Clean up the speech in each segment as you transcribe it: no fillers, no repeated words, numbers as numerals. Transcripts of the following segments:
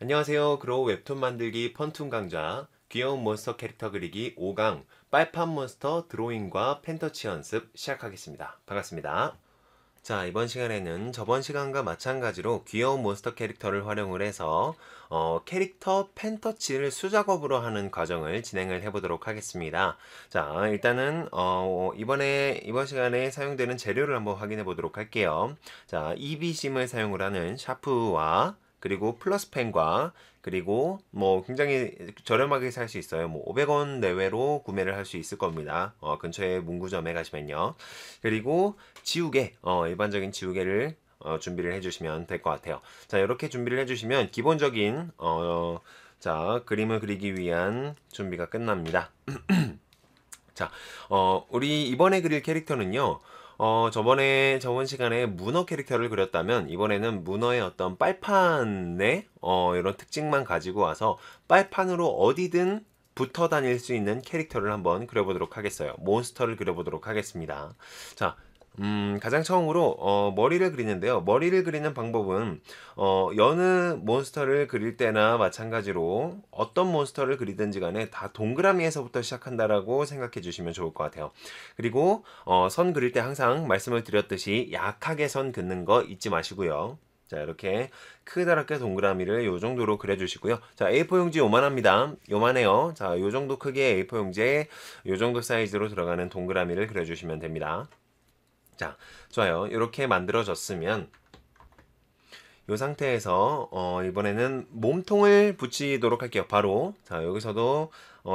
안녕하세요. 그로우 웹툰 만들기 펀툰 강좌 귀여운 몬스터 캐릭터 그리기 5강 빨판 몬스터 드로잉과 펜터치 연습 시작하겠습니다. 반갑습니다. 자, 이번 시간에는 저번 시간과 마찬가지로 귀여운 몬스터 캐릭터를 활용을 해서 캐릭터 펜터치를 수작업으로 하는 과정을 진행을 해보도록 하겠습니다. 자, 일단은 이번 시간에 사용되는 재료를 한번 확인해 보도록 할게요. 자, EB심을 사용을 하는 샤프와 그리고 플러스펜과 그리고 뭐 굉장히 저렴하게 살 수 있어요. 뭐 500원 내외로 구매를 할 수 있을 겁니다. 근처에 문구점에 가시면요. 그리고 지우개, 일반적인 지우개를 준비를 해주시면 될 것 같아요. 자, 이렇게 준비를 해주시면 기본적인 자, 그림을 그리기 위한 준비가 끝납니다. 자, 우리 이번에 그릴 캐릭터는요. 저번 시간에 문어 캐릭터를 그렸다면 이번에는 문어의 어떤 빨판의 이런 특징만 가지고 와서 빨판으로 어디든 붙어 다닐 수 있는 캐릭터를 한번 그려보도록 하겠어요. 몬스터를 그려보도록 하겠습니다. 자, 가장 처음으로 머리를 그리는데요. 머리를 그리는 방법은 여느 몬스터를 그릴 때나 마찬가지로 어떤 몬스터를 그리든지 간에 다 동그라미에서부터 시작한다라고 생각해 주시면 좋을 것 같아요. 그리고 선 그릴 때 항상 말씀을 드렸듯이 약하게 선 긋는 거 잊지 마시고요. 자, 이렇게 크다랗게 동그라미를 요 정도로 그려주시고요. 자, A4 용지 요만합니다. 요만해요. 자, 요 정도 크기의 A4 용지에 요 정도 사이즈로 들어가는 동그라미를 그려주시면 됩니다. 자, 좋아요. 이렇게 만들어졌으면 이 상태에서 이번에는 몸통을 붙이도록 할게요. 바로 자, 여기서도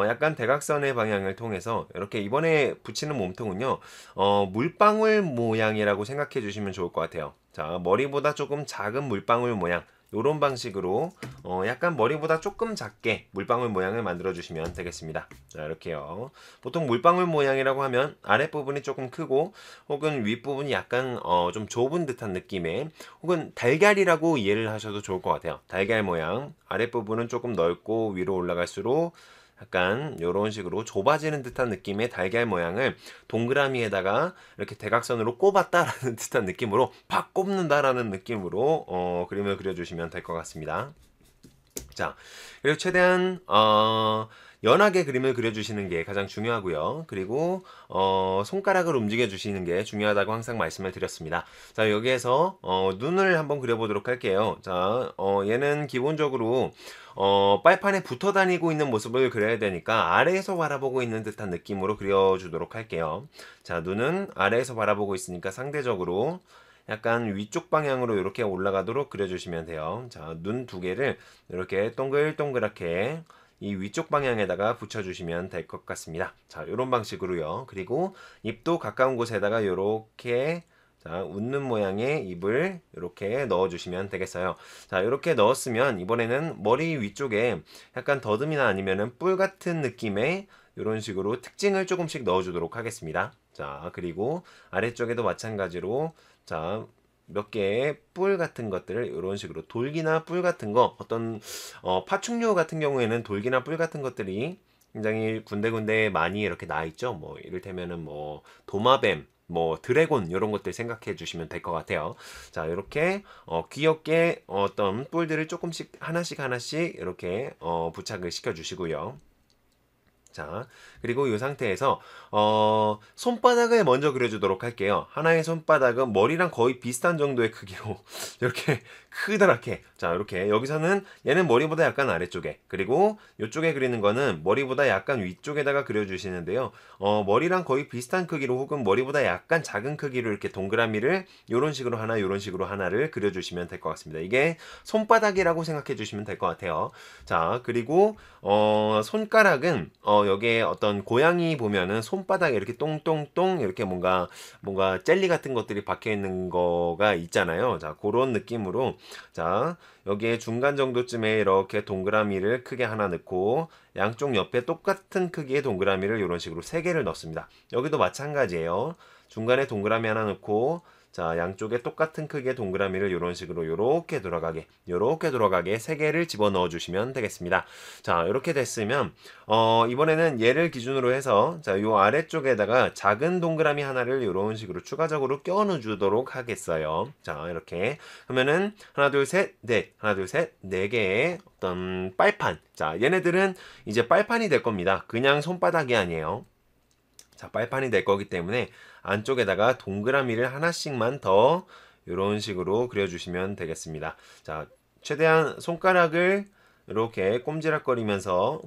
약간 대각선의 방향을 통해서 이렇게 이번에 붙이는 몸통은요. 물방울 모양이라고 생각해 주시면 좋을 것 같아요. 자, 머리보다 조금 작은 물방울 모양 요런 방식으로 약간 머리보다 조금 작게 물방울 모양을 만들어 주시면 되겠습니다. 자, 이렇게요. 보통 물방울 모양이라고 하면 아랫부분이 조금 크고 혹은 윗부분이 약간 좀 좁은 듯한 느낌의 혹은 달걀이라고 이해를 하셔도 좋을 것 같아요. 달걀 모양 아랫부분은 조금 넓고 위로 올라갈수록 약간 이런 식으로 좁아지는 듯한 느낌의 달걀 모양을 동그라미에다가 이렇게 대각선으로 꼽았다라는 듯한 느낌으로 팍 꼽는다라는 느낌으로 그림을 그려주시면 될 것 같습니다. 자, 그리고 최대한 연하게 그림을 그려주시는 게 가장 중요하고요. 그리고 손가락을 움직여 주시는 게 중요하다고 항상 말씀을 드렸습니다. 자, 여기에서 눈을 한번 그려보도록 할게요. 자, 얘는 기본적으로 빨판에 붙어 다니고 있는 모습을 그려야 되니까 아래에서 바라보고 있는 듯한 느낌으로 그려주도록 할게요. 자, 눈은 아래에서 바라보고 있으니까 상대적으로 약간 위쪽 방향으로 이렇게 올라가도록 그려주시면 돼요. 자, 눈 두 개를 이렇게 동글동글하게 이 위쪽 방향에다가 붙여주시면 될 것 같습니다. 자, 이런 방식으로요. 그리고 입도 가까운 곳에다가 이렇게 자, 웃는 모양의 입을 이렇게 넣어주시면 되겠어요. 자, 이렇게 넣었으면 이번에는 머리 위쪽에 약간 더듬이나 아니면은 뿔 같은 느낌의 이런 식으로 특징을 조금씩 넣어주도록 하겠습니다. 자, 그리고 아래쪽에도 마찬가지로 자, 몇 개의 뿔 같은 것들을 이런 식으로 돌기나 뿔 같은 거 어떤 파충류 같은 경우에는 돌기나 뿔 같은 것들이 굉장히 군데군데 많이 이렇게 나 있죠. 뭐 이를테면은 뭐 도마뱀 뭐 드래곤 이런 것들 생각해 주시면 될 것 같아요. 자, 이렇게 귀엽게 어떤 뿔들을 조금씩 하나씩 이렇게 부착을 시켜 주시고요. 자, 그리고 이 상태에서 손바닥을 먼저 그려주도록 할게요. 하나의 손바닥은 머리랑 거의 비슷한 정도의 크기로 이렇게 크다랗게 자, 이렇게 여기서는 얘는 머리보다 약간 아래쪽에 그리고 이쪽에 그리는 거는 머리보다 약간 위쪽에다가 그려주시는데요. 머리랑 거의 비슷한 크기로 혹은 머리보다 약간 작은 크기로 이렇게 동그라미를 이런 식으로 하나 이런 식으로 하나를 그려주시면 될 것 같습니다. 이게 손바닥이라고 생각해 주시면 될 것 같아요. 자, 그리고 손가락은 여기에 어떤 고양이 보면은 손바닥에 이렇게 똥똥똥 이렇게 뭔가 젤리 같은 것들이 박혀 있는 거가 있잖아요. 자, 그런 느낌으로 자, 여기에 중간 정도쯤에 이렇게 동그라미를 크게 하나 넣고 양쪽 옆에 똑같은 크기의 동그라미를 이런 식으로 세 개를 넣습니다. 여기도 마찬가지예요. 중간에 동그라미 하나 넣고 자, 양쪽에 똑같은 크기의 동그라미를 이런 식으로 요렇게 돌아가게 3개를 집어넣어 주시면 되겠습니다. 자, 이렇게 됐으면 이번에는 얘를 기준으로 해서 자, 요 아래쪽에다가 작은 동그라미 하나를 이런 식으로 추가적으로 껴 넣어 주도록 하겠어요. 자, 이렇게 하면은 하나 둘 셋 넷 하나 둘 셋 네 개의 어떤 빨판. 자, 얘네들은 이제 빨판이 될 겁니다. 그냥 손바닥이 아니에요. 자, 빨판이 될 거기 때문에 안쪽에다가 동그라미를 하나씩만 더 이런 식으로 그려주시면 되겠습니다. 자, 최대한 손가락을 이렇게 꼼지락거리면서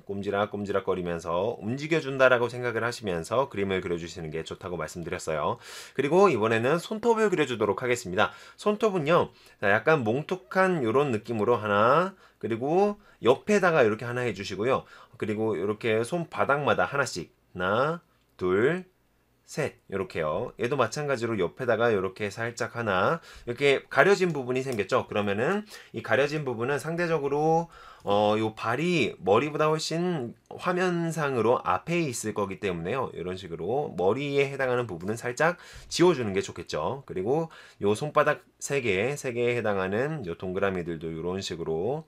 움직여준다라고 생각을 하시면서 그림을 그려주시는 게 좋다고 말씀드렸어요. 그리고 이번에는 손톱을 그려주도록 하겠습니다. 손톱은요, 자, 약간 몽툭한 이런 느낌으로 하나, 그리고 옆에다가 이렇게 하나 해주시고요. 그리고 이렇게 손바닥마다 하나씩, 하나, 둘, 셋, 요렇게요. 얘도 마찬가지로 옆에다가 이렇게 살짝 하나, 이렇게 가려진 부분이 생겼죠. 그러면은 이 가려진 부분은 상대적으로 요 발이 머리보다 훨씬 화면상으로 앞에 있을 거기 때문에요. 이런 식으로 머리에 해당하는 부분은 살짝 지워주는 게 좋겠죠. 그리고 요 손바닥 3개에 해당하는 요 동그라미들도 이런 식으로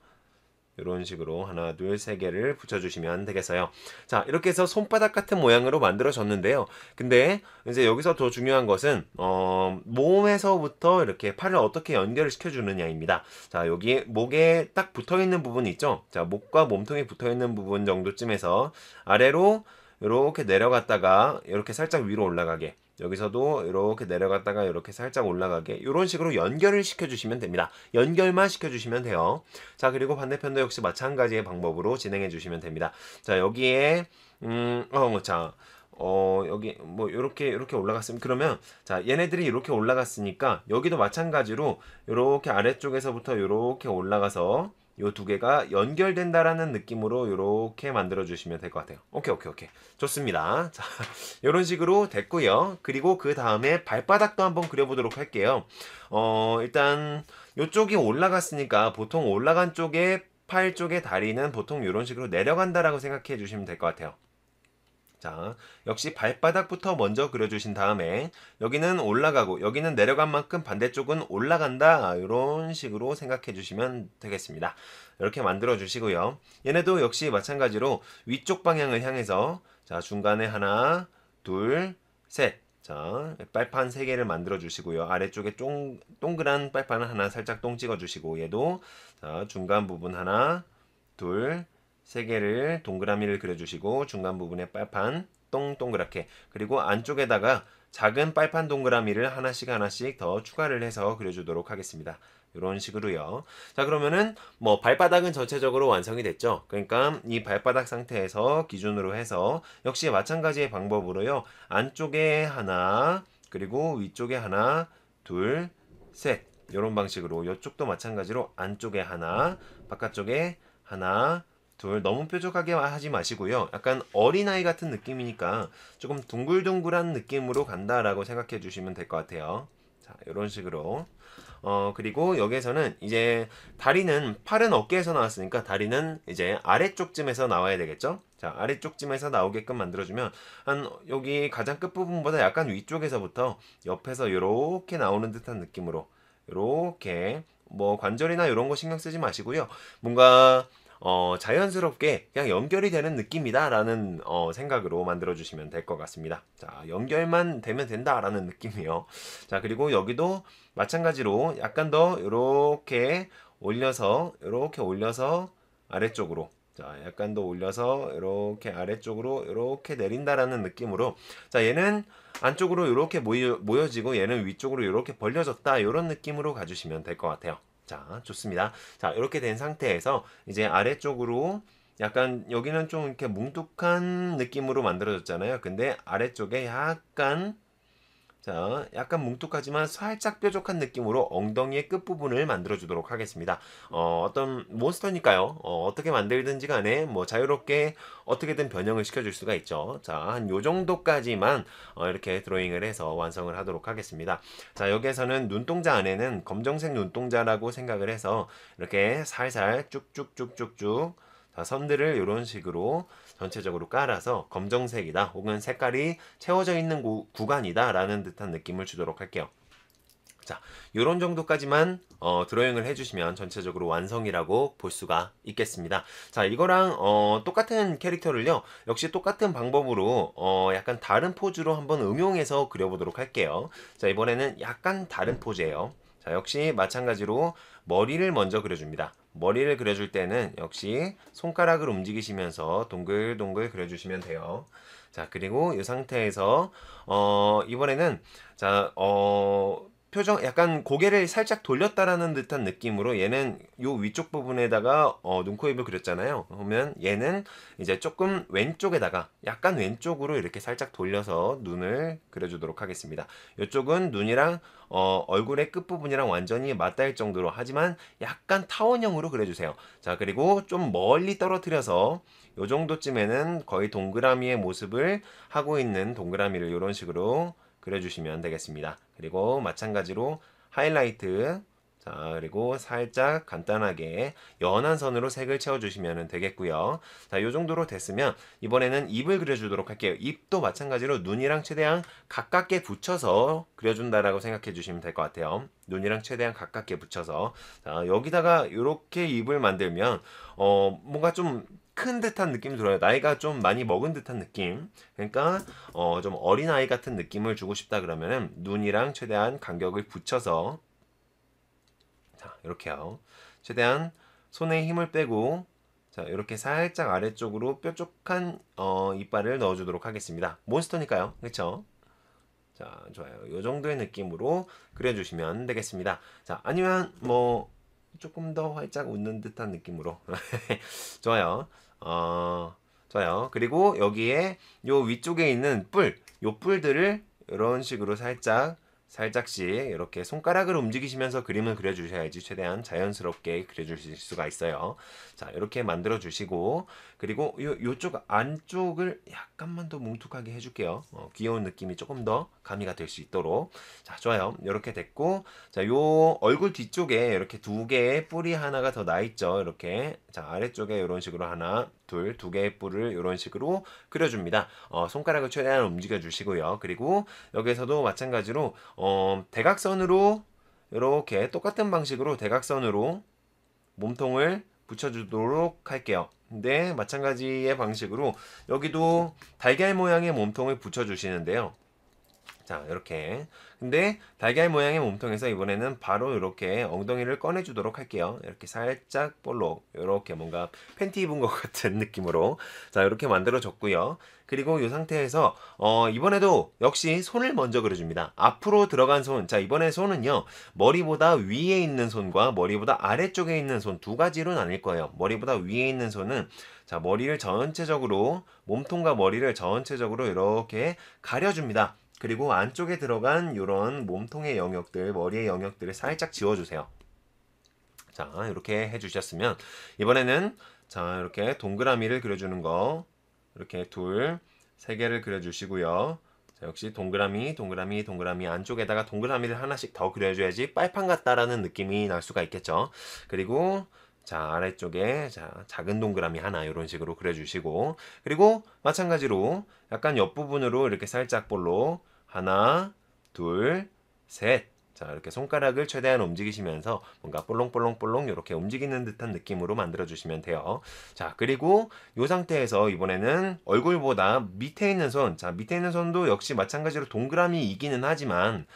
하나, 둘, 3개를 붙여주시면 되겠어요. 자, 이렇게 해서 손바닥 같은 모양으로 만들어졌는데요. 근데 이제 여기서 더 중요한 것은 몸에서부터 이렇게 팔을 어떻게 연결을 시켜주느냐입니다. 자, 여기 목에 딱 붙어있는 부분이 있죠. 자, 목과 몸통이 붙어있는 부분 정도쯤에서 아래로 이렇게 내려갔다가 이렇게 살짝 위로 올라가게, 여기서도 이렇게 내려갔다가 이렇게 살짝 올라가게 이런 식으로 연결을 시켜주시면 됩니다. 연결만 시켜주시면 돼요. 자, 그리고 반대편도 역시 마찬가지의 방법으로 진행해 주시면 됩니다. 자, 여기에 여기 뭐 이렇게 올라갔으면, 그러면 자, 얘네들이 이렇게 올라갔으니까 여기도 마찬가지로 이렇게 아래쪽에서부터 이렇게 올라가서 요 2개가 연결된다라는 느낌으로 이렇게 만들어 주시면 될 것 같아요. 오케이. 좋습니다. 자, 이런 식으로 됐고요. 그리고 그 다음에 발바닥도 한번 그려보도록 할게요. 일단 이쪽이 올라갔으니까 보통 올라간 쪽에 팔 쪽의 다리는 보통 이런 식으로 내려간다라고 생각해 주시면 될 것 같아요. 자, 역시 발바닥부터 먼저 그려주신 다음에 여기는 올라가고 여기는 내려간 만큼 반대쪽은 올라간다, 이런 식으로 생각해 주시면 되겠습니다. 이렇게 만들어 주시고요. 얘네도 역시 마찬가지로 위쪽 방향을 향해서 자, 중간에 하나, 둘, 셋. 자, 빨판 3개를 만들어 주시고요. 아래쪽에 동그란 빨판을 하나 살짝 똥 찍어 주시고, 얘도 자, 중간 부분 하나, 둘, 3개를 동그라미를 그려주시고 중간 부분에 빨판 동그랗게, 그리고 안쪽에다가 작은 빨판 동그라미를 하나씩 더 추가를 해서 그려주도록 하겠습니다. 이런 식으로요. 자, 그러면은 뭐 발바닥은 전체적으로 완성이 됐죠. 그러니까 이 발바닥 상태에서 기준으로 해서 역시 마찬가지의 방법으로요. 안쪽에 하나, 그리고 위쪽에 하나, 둘, 셋, 이런 방식으로 이쪽도 마찬가지로 안쪽에 하나, 바깥쪽에 하나, 둘. 너무 뾰족하게 하지 마시고요. 약간 어린아이 같은 느낌이니까 조금 둥글둥글한 느낌으로 간다라고 생각해 주시면 될 것 같아요. 자, 이런 식으로. 그리고 여기에서는 이제 팔은 어깨에서 나왔으니까 다리는 이제 아래쪽쯤에서 나와야 되겠죠? 자, 아래쪽쯤에서 나오게끔 만들어주면 여기 가장 끝부분보다 약간 위쪽에서부터 옆에서 이렇게 나오는 듯한 느낌으로 이렇게, 뭐 관절이나 이런 거 신경 쓰지 마시고요. 뭔가 자연스럽게 그냥 연결이 되는 느낌이다 라는 생각으로 만들어 주시면 될 것 같습니다. 자, 연결만 되면 된다 라는 느낌이요. 자, 그리고 여기도 마찬가지로 약간 더 이렇게 올려서 아래쪽으로, 자, 약간 더 올려서 이렇게 아래쪽으로 이렇게 내린다라는 느낌으로, 자, 얘는 안쪽으로 이렇게 모여지고 얘는 위쪽으로 이렇게 벌려졌다, 이런 느낌으로 가주시면 될 것 같아요. 자, 좋습니다. 자, 이렇게 된 상태에서 이제 아래쪽으로 약간 여기는 좀 이렇게 뭉툭한 느낌으로 만들어졌잖아요. 근데 아래쪽에 약간 뭉툭하지만 살짝 뾰족한 느낌으로 엉덩이의 끝부분을 만들어 주도록 하겠습니다. 어떤 몬스터니까요. 어떻게 만들든지 간에 뭐 자유롭게 어떻게든 변형을 시켜줄 수가 있죠. 자, 한 요 정도까지만 이렇게 드로잉을 해서 완성을 하도록 하겠습니다. 자, 여기에서는 눈동자 안에는 검정색 눈동자라고 생각을 해서 이렇게 살살 쭉쭉쭉쭉쭉, 자, 선들을 이런 식으로 전체적으로 깔아서 검정색이다 혹은 색깔이 채워져 있는 구간이다 라는 듯한 느낌을 주도록 할게요. 자, 요런 정도까지만 드로잉을 해주시면 전체적으로 완성이라고 볼 수가 있겠습니다. 자, 이거랑 똑같은 캐릭터를요, 역시 똑같은 방법으로 약간 다른 포즈로 한번 응용해서 그려보도록 할게요. 자, 이번에는 약간 다른 포즈예요. 자, 역시 마찬가지로 머리를 먼저 그려줍니다. 머리를 그려줄 때는 역시 손가락을 움직이시면서 동글동글 그려주시면 돼요. 자, 그리고 이 상태에서 이번에는 자, 표정 약간 고개를 살짝 돌렸다라는 듯한 느낌으로 얘는 요 위쪽 부분에다가 눈, 코, 입을 그렸잖아요. 그러면 얘는 이제 조금 왼쪽에다가 약간 왼쪽으로 이렇게 살짝 돌려서 눈을 그려주도록 하겠습니다. 이쪽은 눈이랑 얼굴의 끝부분이랑 완전히 맞닿을 정도로, 하지만 약간 타원형으로 그려주세요. 자, 그리고 좀 멀리 떨어뜨려서 요 정도쯤에는 거의 동그라미의 모습을 하고 있는 동그라미를 이런 식으로 그려주시면 되겠습니다. 그리고 마찬가지로 하이라이트, 자, 그리고 살짝 간단하게 연한 선으로 색을 채워주시면 되겠고요. 자, 요 정도로 됐으면 이번에는 입을 그려주도록 할게요. 입도 마찬가지로 눈이랑 최대한 가깝게 붙여서 그려준다라고 생각해 주시면 될 것 같아요. 눈이랑 최대한 가깝게 붙여서, 자, 여기다가 이렇게 입을 만들면 뭔가 좀 큰 듯한 느낌이 들어요. 나이가 좀 많이 먹은 듯한 느낌. 그러니까 좀 어린아이 같은 느낌을 주고 싶다 그러면은 눈이랑 최대한 간격을 붙여서, 자, 이렇게요. 최대한 손에 힘을 빼고, 자, 이렇게 살짝 아래쪽으로 뾰족한 이빨을 넣어주도록 하겠습니다. 몬스터니까요. 그렇죠? 자, 좋아요. 이 정도의 느낌으로 그려주시면 되겠습니다. 자, 아니면 뭐 조금 더 활짝 웃는 듯한 느낌으로 좋아요. 좋아요. 그리고 여기에 요 위쪽에 있는 요 뿔들을 이런 식으로 살짝씩 이렇게 손가락을 움직이시면서 그림을 그려주셔야지 최대한 자연스럽게 그려주실 수가 있어요. 자, 이렇게 만들어 주시고, 그리고 요쪽 안쪽을 약간만 더 뭉툭하게 해줄게요. 귀여운 느낌이 조금 더 가미가 될 수 있도록. 자, 좋아요. 이렇게 됐고, 자, 요 얼굴 뒤쪽에 이렇게 두 개의 뿔이 하나가 더 나 있죠. 이렇게. 자, 아래쪽에 이런 식으로 하나, 두 개의 뿔을 이런 식으로 그려줍니다. 손가락을 최대한 움직여 주시고요. 그리고 여기서도 마찬가지로 대각선으로 이렇게 똑같은 방식으로 대각선으로 몸통을 붙여주도록 할게요. 근데 마찬가지의 방식으로 여기도 달걀 모양의 몸통을 붙여주시는데요. 자, 이렇게. 근데 달걀 모양의 몸통에서 이번에는 바로 이렇게 엉덩이를 꺼내주도록 할게요. 이렇게 살짝 볼록, 이렇게 뭔가 팬티 입은 것 같은 느낌으로. 자, 이렇게 만들어줬고요. 그리고 이 상태에서 이번에도 역시 손을 먼저 그려줍니다. 앞으로 들어간 손. 자, 이번에 손은요, 머리보다 위에 있는 손과 머리보다 아래쪽에 있는 손 두 가지로 나뉠 거예요. 머리보다 위에 있는 손은, 자, 머리를 전체적으로, 몸통과 머리를 전체적으로 이렇게 가려줍니다. 그리고 안쪽에 들어간 이런 몸통의 영역들, 머리의 영역들을 살짝 지워주세요. 자, 이렇게 해주셨으면 이번에는, 자, 이렇게 동그라미를 그려주는 거, 이렇게 세 개를 그려주시고요. 자, 역시 동그라미 안쪽에다가 동그라미를 하나씩 더 그려줘야지 빨판 같다라는 느낌이 날 수가 있겠죠. 그리고 자, 아래쪽에 자, 작은 동그라미 하나 이런 식으로 그려주시고, 그리고 마찬가지로 약간 옆부분으로 이렇게 살짝 볼록 하나, 둘, 셋. 자, 이렇게 손가락을 최대한 움직이시면서 뭔가 볼롱볼롱볼롱 이렇게 움직이는 듯한 느낌으로 만들어 주시면 돼요. 자, 그리고 이 상태에서 이번에는 얼굴보다 밑에 있는 손, 자, 밑에 있는 손도 역시 마찬가지로 동그라미이기는 하지만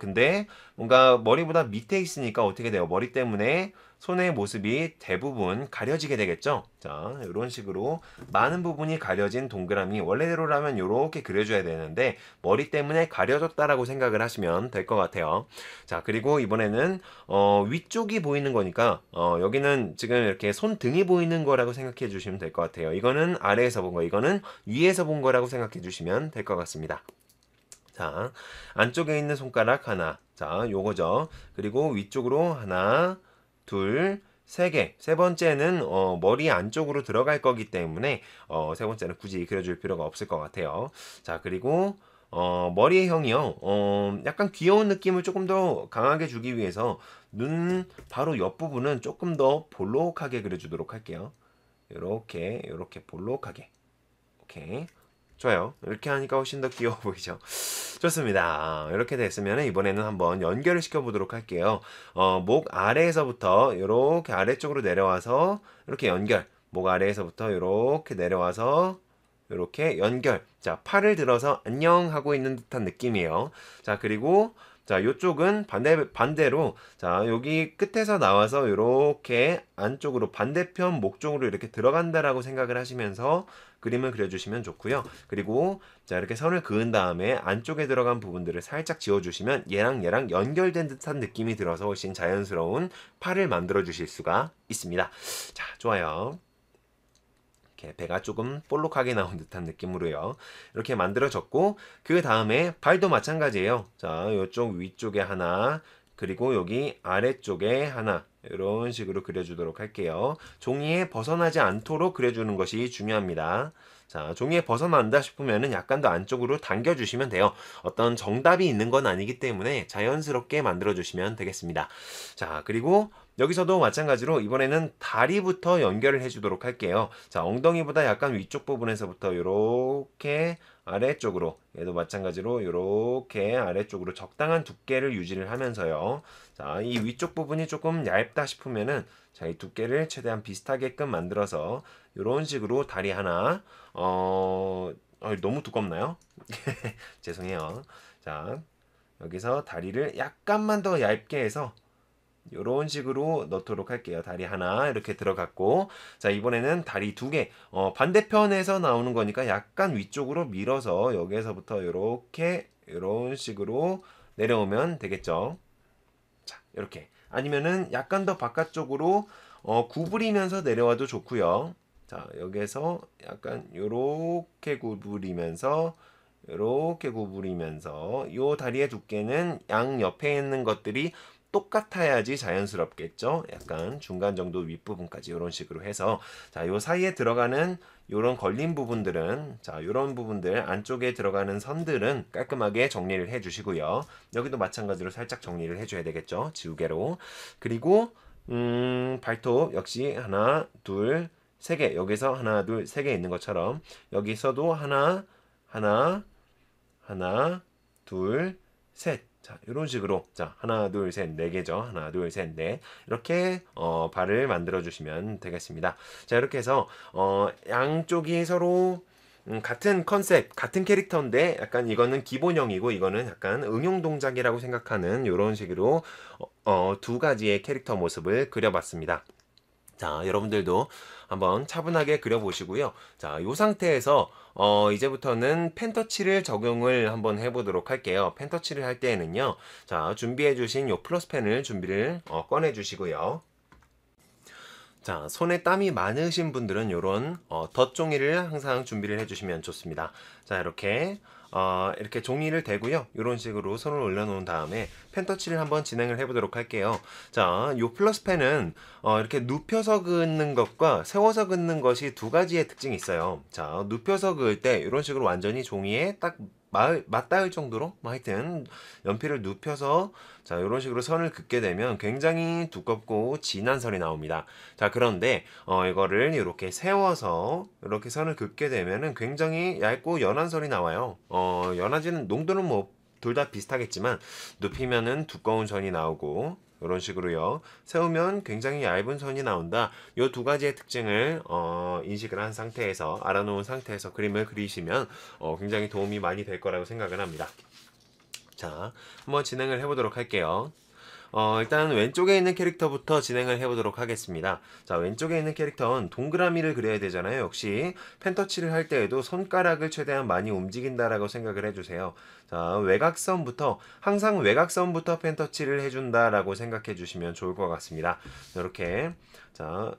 근데 뭔가 머리보다 밑에 있으니까 어떻게 돼요? 머리 때문에 손의 모습이 대부분 가려지게 되겠죠. 자, 이런 식으로 많은 부분이 가려진 동그라미, 원래대로라면 이렇게 그려줘야 되는데 머리 때문에 가려졌다라고 생각을 하시면 될 것 같아요. 자, 그리고 이번에는 위쪽이 보이는 거니까 여기는 지금 이렇게 손등이 보이는 거라고 생각해 주시면 될 것 같아요. 이거는 아래에서 본 거, 이거는 위에서 본 거라고 생각해 주시면 될 것 같습니다. 자, 안쪽에 있는 손가락 하나, 자, 요거죠. 그리고 위쪽으로 하나, 둘, 세 개. 세 번째는 머리 안쪽으로 들어갈 거기 때문에 세 번째는 굳이 그려줄 필요가 없을 것 같아요. 자, 그리고 머리의 형이요. 약간 귀여운 느낌을 조금 더 강하게 주기 위해서 눈 바로 옆부분은 조금 더 볼록하게 그려주도록 할게요. 이렇게 볼록하게. 오케이. 좋아요. 이렇게 하니까 훨씬 더 귀여워 보이죠? 좋습니다. 이렇게 됐으면 이번에는 한번 연결을 시켜보도록 할게요. 목 아래에서부터 이렇게 아래쪽으로 내려와서 이렇게 연결. 목 아래에서부터 이렇게 내려와서 이렇게 연결. 자, 팔을 들어서 안녕 하고 있는 듯한 느낌이에요. 자, 그리고 자, 요쪽은 반대로 자, 여기 끝에서 나와서 이렇게 안쪽으로 반대편 목 쪽으로 이렇게 들어간다라고 생각을 하시면서 그림을 그려주시면 좋고요. 그리고 자, 이렇게 선을 그은 다음에 안쪽에 들어간 부분들을 살짝 지워주시면 얘랑 연결된 듯한 느낌이 들어서 훨씬 자연스러운 팔을 만들어 주실 수가 있습니다. 자, 좋아요. 이렇게 배가 조금 볼록하게 나온 듯한 느낌으로요. 이렇게 만들어졌고 그 다음에 발도 마찬가지예요. 자, 이쪽 위쪽에 하나 그리고 여기 아래쪽에 하나 이런 식으로 그려주도록 할게요. 종이에 벗어나지 않도록 그려주는 것이 중요합니다. 자, 종이에 벗어난다 싶으면은 약간 더 안쪽으로 당겨주시면 돼요. 어떤 정답이 있는 건 아니기 때문에 자연스럽게 만들어주시면 되겠습니다. 자, 그리고 여기서도 마찬가지로 이번에는 다리부터 연결을 해주도록 할게요. 자, 엉덩이보다 약간 위쪽 부분에서부터 이렇게 아래쪽으로 얘도 마찬가지로 이렇게 아래쪽으로 적당한 두께를 유지를 하면서요. 자, 이 위쪽 부분이 조금 얇다 싶으면은 자, 이 두께를 최대한 비슷하게끔 만들어서 이런 식으로 다리 하나 너무 두껍나요? 죄송해요. 자, 여기서 다리를 약간만 더 얇게 해서 이런 식으로 넣도록 할게요. 다리 하나 이렇게 들어갔고 자, 이번에는 다리 두 개 반대편에서 나오는 거니까 약간 위쪽으로 밀어서 여기에서부터 이렇게 이런 식으로 내려오면 되겠죠. 자, 이렇게 아니면은 약간 더 바깥쪽으로 구부리면서 내려와도 좋고요. 자, 여기에서 약간 요렇게 구부리면서 요 다리의 두께는 양 옆에 있는 것들이 똑같아야지 자연스럽겠죠. 약간 중간 정도 윗부분까지 이런 식으로 해서 자, 요 사이에 들어가는 요런 걸린 부분들은 자, 요런 부분들 안쪽에 들어가는 선들은 깔끔하게 정리를 해 주시고요. 여기도 마찬가지로 살짝 정리를 해 줘야 되겠죠. 지우개로. 그리고 발톱 역시 하나, 둘, 세 개. 여기서 하나, 둘, 세 개 있는 것처럼 여기서도 하나, 둘, 셋. 자, 이런 식으로 자, 하나, 둘, 셋, 네 개죠. 하나, 둘, 셋, 넷. 이렇게 발을 만들어 주시면 되겠습니다. 자, 이렇게 해서 양쪽이 서로 같은 컨셉, 같은 캐릭터인데 약간 이거는 기본형이고 이거는 약간 응용 동작이라고 생각하는 이런 식으로 두 가지의 캐릭터 모습을 그려봤습니다. 자, 여러분들도 한번 차분하게 그려보시고요. 자, 이 상태에서 이제부터는 펜터칠을 적용을 한번 해보도록 할게요. 펜터칠을 할 때에는요. 자, 준비해주신 요 플러스펜을 준비를 꺼내주시고요. 자, 손에 땀이 많으신 분들은 요런 덧종이를 항상 준비를 해주시면 좋습니다. 자, 이렇게 종이를 대고요. 이런 식으로 손을 올려놓은 다음에 펜터칠을 한번 진행을 해보도록 할게요. 자, 요 플러스펜은 이렇게 눕혀서 긋는 것과 세워서 긋는 것이 두 가지의 특징이 있어요. 자, 눕혀서 그을 때 이런 식으로 완전히 종이에 딱 맞닿을 정도로 하여튼 연필을 눕혀서 자, 이런 식으로 선을 긋게 되면 굉장히 두껍고 진한 선이 나옵니다. 자, 그런데 이거를 이렇게 세워서 이렇게 선을 긋게 되면은 굉장히 얇고 연한 선이 나와요. 연하지는 농도는 뭐 둘 다 비슷하겠지만 눕히면은 두꺼운 선이 나오고 이런 식으로요. 세우면 굉장히 얇은 선이 나온다. 이 두 가지의 특징을 인식을 한 상태에서 알아놓은 상태에서 그림을 그리시면 굉장히 도움이 많이 될 거라고 생각을 합니다. 자, 한번 진행을 해보도록 할게요. 일단 왼쪽에 있는 캐릭터부터 진행을 해보도록 하겠습니다. 자, 왼쪽에 있는 캐릭터는 동그라미를 그려야 되잖아요. 역시 펜터칠을 할 때에도 손가락을 최대한 많이 움직인다라고 생각을 해주세요. 자, 항상 외곽선부터 펜터칠을 해준다라고 생각해 주시면 좋을 것 같습니다. 이렇게 자,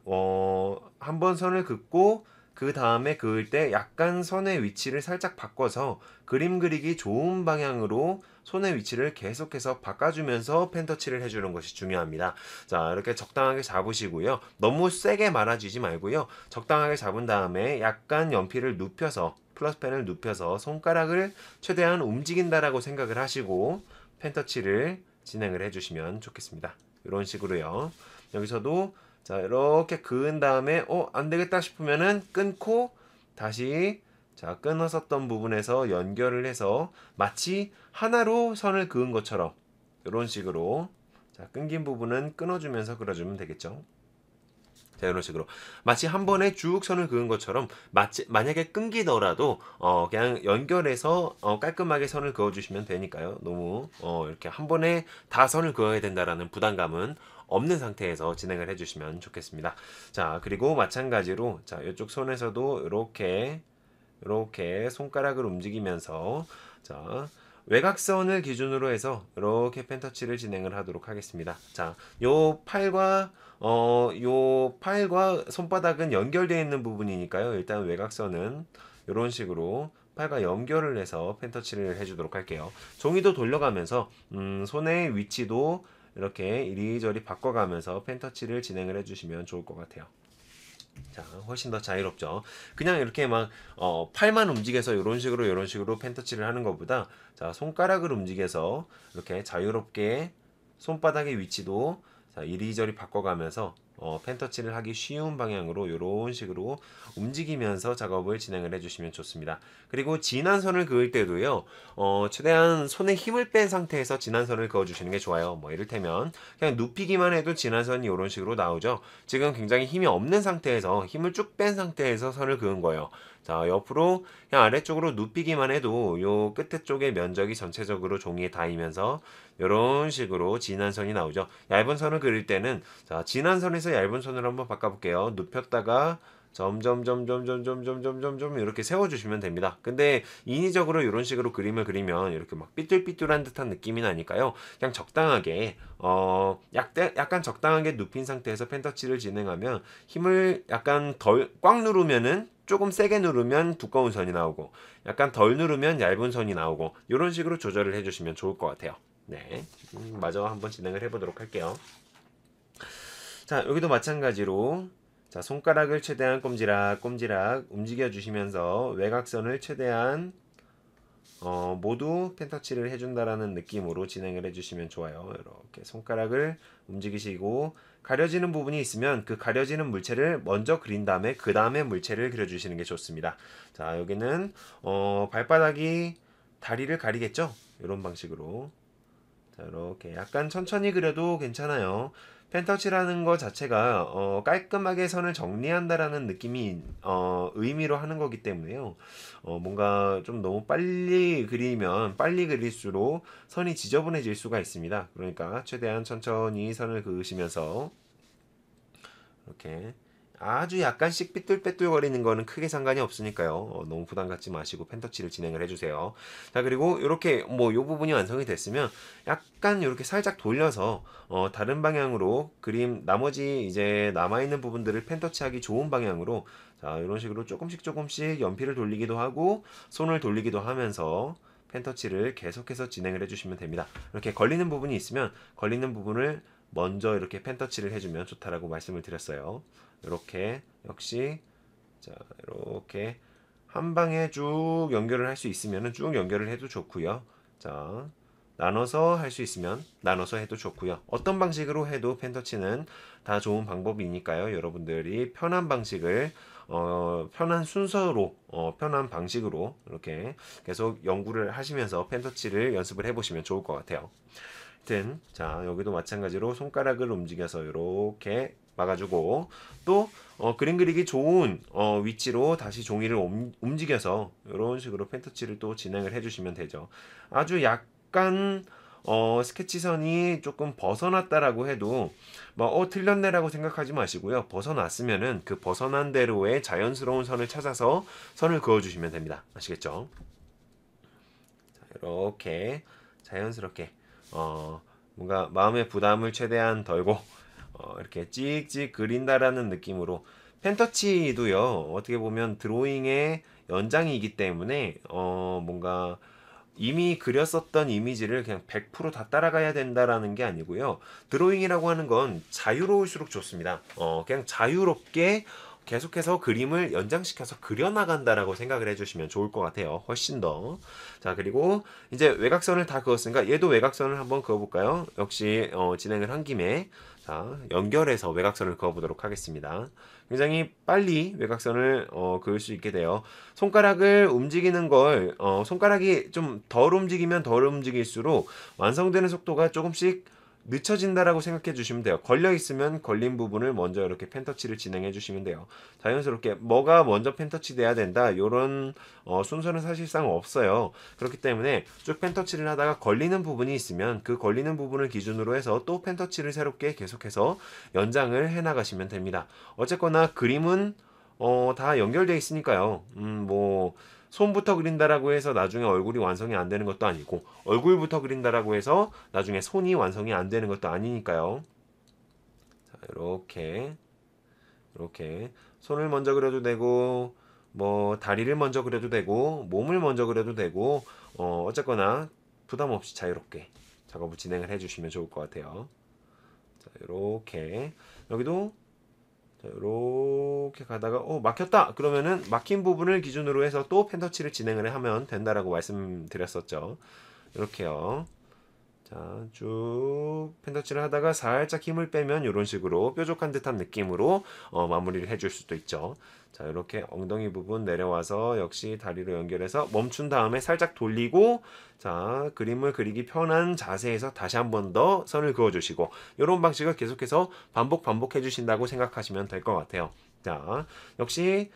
한번 선을 긋고 그 다음에 그을 때 약간 선의 위치를 살짝 바꿔서 그림 그리기 좋은 방향으로 손의 위치를 계속해서 바꿔주면서 펜터칠을 해주는 것이 중요합니다. 자, 이렇게 적당하게 잡으시고요. 너무 세게 말아주지 말고요. 적당하게 잡은 다음에 약간 연필을 눕혀서 플러스펜을 눕혀서 손가락을 최대한 움직인다라고 생각을 하시고 펜터칠을 진행을 해주시면 좋겠습니다. 이런 식으로요. 여기서도 자, 이렇게 그은 다음에 안 되겠다 싶으면은 끊고 다시 자, 끊었었던 부분에서 연결을 해서 마치 하나로 선을 그은 것처럼 이런 식으로 자, 끊긴 부분은 끊어주면서 그려주면 되겠죠. 자, 이런 식으로 마치 한 번에 쭉 선을 그은 것처럼 만약에 끊기더라도 그냥 연결해서 깔끔하게 선을 그어주시면 되니까요. 너무 이렇게 한 번에 다 선을 그어야 된다라는 부담감은 없는 상태에서 진행을 해주시면 좋겠습니다. 자, 그리고 마찬가지로 자, 이쪽 손에서도 이렇게 손가락을 움직이면서 자, 외곽선을 기준으로 해서 이렇게 펜터치를 진행을 하도록 하겠습니다. 자, 요 팔과 손바닥은 연결되어 있는 부분이니까요. 일단 외곽선은 이런 식으로 팔과 연결을 해서 펜터치를 해주도록 할게요. 종이도 돌려가면서 손의 위치도 이렇게 이리저리 바꿔가면서 펜터치를 진행을 해주시면 좋을 것 같아요. 자, 훨씬 더 자유롭죠. 그냥 이렇게 막 팔만 움직여서 이런 식으로 펜터치를 하는 것보다 자, 손가락을 움직여서 이렇게 자유롭게 손바닥의 위치도 자, 이리저리 바꿔가면서 펜터치를 하기 쉬운 방향으로 이런 식으로 움직이면서 작업을 진행을 해주시면 좋습니다. 그리고 진한 선을 그을 때도요, 최대한 손에 힘을 뺀 상태에서 진한 선을 그어주시는 게 좋아요. 뭐 이를테면 그냥 눕히기만 해도 진한 선이 이런 식으로 나오죠. 지금 굉장히 힘이 없는 상태에서 힘을 쭉 뺀 상태에서 선을 그은 거예요. 자, 옆으로 그냥 아래쪽으로 눕히기만 해도 요 끝에 쪽의 면적이 전체적으로 종이에 닿이면서 이런 식으로 진한 선이 나오죠. 얇은 선을 그릴 때는 자, 진한 선에서 얇은 선으로 한번 바꿔볼게요. 눕혔다가 점점 이렇게 세워주시면 됩니다. 근데 인위적으로 이런 식으로 그림을 그리면 이렇게 막 삐뚤삐뚤한 듯한 느낌이 나니까요. 그냥 적당하게 약간 적당하게 눕힌 상태에서 펜터치를 진행하면 힘을 약간 덜 꽉 누르면은 조금 세게 누르면 두꺼운 선이 나오고 약간 덜 누르면 얇은 선이 나오고 이런 식으로 조절을 해주시면 좋을 것 같아요. 네, 마저 한번 진행을 해보도록 할게요. 자, 여기도 마찬가지로 자, 손가락을 최대한 꼼지락 움직여 주시면서 외곽선을 최대한 모두 펜터치를 해준다라는 느낌으로 진행을 해주시면 좋아요. 이렇게 손가락을 움직이시고 가려지는 부분이 있으면 그 가려지는 물체를 먼저 그린 다음에 그 다음에 물체를 그려주시는 게 좋습니다. 자, 여기는 발바닥이 다리를 가리겠죠? 이런 방식으로 자, 이렇게 약간 천천히 그려도 괜찮아요. 펜터치라는 것 자체가 깔끔하게 선을 정리한다라는 느낌이 의미로 하는 거기 때문에요. 뭔가 좀 너무 빨리 그리면 빨리 그릴수록 선이 지저분해질 수가 있습니다. 그러니까 최대한 천천히 선을 그으시면서 이렇게 아주 약간씩 삐뚤빼뚤거리는 거는 크게 상관이 없으니까요. 너무 부담 갖지 마시고 펜터치를 진행을 해주세요. 자, 그리고 이렇게 뭐 요 부분이 완성이 됐으면 약간 이렇게 살짝 돌려서 다른 방향으로 그림 나머지 이제 남아있는 부분들을 펜터치하기 좋은 방향으로 자, 이런 식으로 조금씩 연필을 돌리기도 하고 손을 돌리기도 하면서 펜터치를 계속해서 진행을 해주시면 됩니다. 이렇게 걸리는 부분이 있으면 걸리는 부분을 먼저 이렇게 펜터치를 해주면 좋다라고 말씀을 드렸어요. 이렇게 역시 자, 이렇게 한 방에 쭉 연결을 할 수 있으면 쭉 연결을 해도 좋고요. 자, 나눠서 할 수 있으면 나눠서 해도 좋고요. 어떤 방식으로 해도 펜터치는 다 좋은 방법이니까요. 여러분들이 편한 방식을 편한 순서로 편한 방식으로 이렇게 계속 연구를 하시면서 펜터치를 연습을 해보시면 좋을 것 같아요. 하여튼 자, 여기도 마찬가지로 손가락을 움직여서 이렇게 막아주고 또 그림 그리기 좋은 위치로 다시 종이를 움직여서 이런 식으로 펜터치를 또 진행을 해주시면 되죠. 아주 약간 스케치선이 조금 벗어났다라고 해도 뭐 틀렸네라고 생각하지 마시고요. 벗어났으면은 그 벗어난 대로의 자연스러운 선을 찾아서 선을 그어주시면 됩니다. 아시겠죠? 자, 이렇게 자연스럽게 뭔가 마음의 부담을 최대한 덜고 이렇게 찍찍 그린다라는 느낌으로 펜터치도요 어떻게 보면 드로잉의 연장이기 때문에 뭔가 이미 그렸었던 이미지를 그냥 100%다 따라가야 된다라는 게 아니고요. 드로잉이라고 하는 건 자유로울수록 좋습니다. 그냥 자유롭게 계속해서 그림을 연장시켜서 그려나간다라고 생각을 해주시면 좋을 것 같아요. 훨씬 더. 자, 그리고 이제 외곽선을 다 그었으니까 얘도 외곽선을 한번 그어볼까요? 역시 진행을 한 김에 자, 연결해서 외곽선을 그어보도록 하겠습니다. 굉장히 빨리 외곽선을 그을 수 있게 돼요. 손가락을 움직이는 걸 손가락이 좀 덜 움직이면 덜 움직일수록 완성되는 속도가 조금씩 늦춰진다라고 생각해 주시면 돼요. 걸려 있으면 걸린 부분을 먼저 이렇게 펜터치를 진행해 주시면 돼요. 자연스럽게 뭐가 먼저 펜터치 돼야 된다 이런 순서는 사실상 없어요. 그렇기 때문에 쭉 펜터치를 하다가 걸리는 부분이 있으면 그 걸리는 부분을 기준으로 해서 또 펜터치를 새롭게 계속해서 연장을 해 나가시면 됩니다. 어쨌거나 그림은 다 연결되어 있으니까요. 뭐 손부터 그린다라고 해서 나중에 얼굴이 완성이 안 되는 것도 아니고 얼굴부터 그린다라고 해서 나중에 손이 완성이 안 되는 것도 아니니까요. 자, 이렇게 손을 먼저 그려도 되고 뭐 다리를 먼저 그려도 되고 몸을 먼저 그려도 되고 어쨌거나 부담 없이 자유롭게 작업을 진행을 해주시면 좋을 것 같아요. 자, 이렇게 여기도 이렇게 가다가 막혔다 그러면은 막힌 부분을 기준으로 해서 또 펜터치를 진행을 하면 된다라고 말씀드렸었죠. 이렇게요. 자, 쭉 펜터치를 하다가 살짝 힘을 빼면 이런 식으로 뾰족한 듯한 느낌으로 마무리를 해줄 수도 있죠. 자, 이렇게 엉덩이 부분 내려와서 역시 다리로 연결해서 멈춘 다음에 살짝 돌리고 자, 그림을 그리기 편한 자세에서 다시 한 번 더 선을 그어주시고 이런 방식을 계속해서 반복해 주신다고 생각하시면 될 것 같아요. 자, 역시